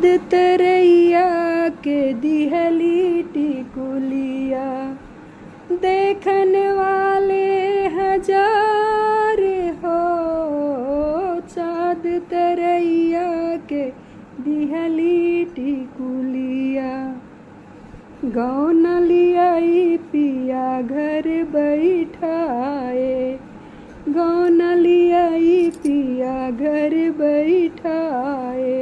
चाँद तरैया के दिहली टिकुलिया, देखन वाले हजार हो। चाँद तरैया के दिहली टिकुलिया, गौन लियाई पिया घर बैठाए। गौन लियाई पिया घर बैठाए,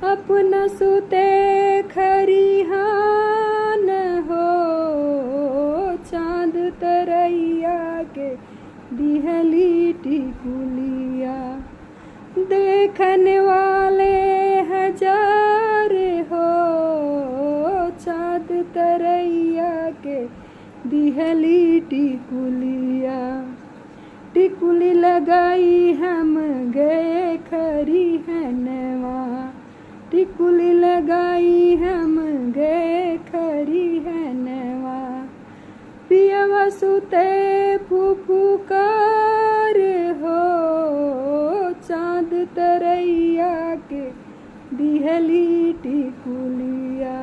अपना सुते खरिहान हो। चाँद तरैया के दिहली टिकुलिया, देखन वाले हजार हो। चाँद तरैया के दिहली टिकुलिया, टिकुली लगाई हम गए खरिहनवा। टिकुली लगाई हम गए खरिहनवा, पियवा सुते फुफुकार हो। चाँद तरैया के दिहली टिकुलिया,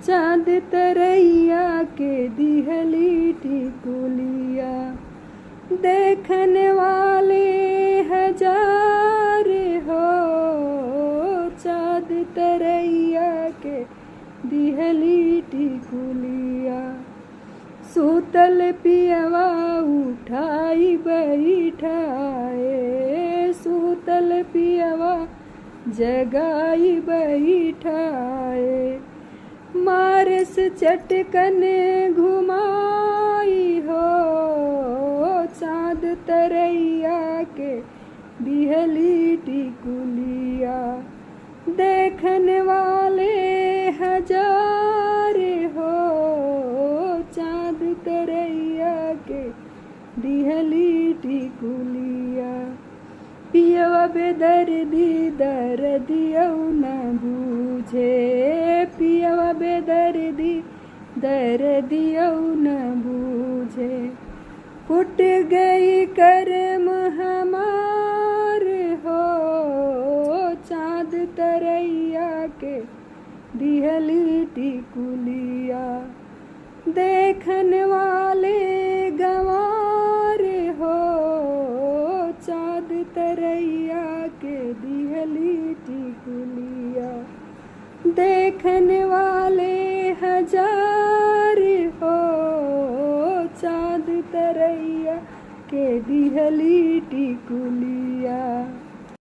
चाँद तरैया के दिहली टिकुलिया, देखन वाले हजार हो। चाँद तरैया के दिहली टिकुलिया, सूतल पियवा उठाई बैठाए। सूतल पियवा जगाई बैठाए, मारस चटकन घुमाई हो। चाँद तरैया के दिहली टिकुलिया, देखन वाले हजार हो। चाँद तरैया के दिहली टिकुलिया, पियवा बेदर्दी दर्दियौ न बूझे। पियवा बेदर्दी दर्दियौ न बूझे, फुट गई करम हमार हो। चाँद तरैया के दिहली टिकुलिया, देखन वाले गंवार हो। चाँद तरैया के दिहली टिकुलिया, देखन वाले हजार हो। चाँद तरैया के दिहली टिकुलिया।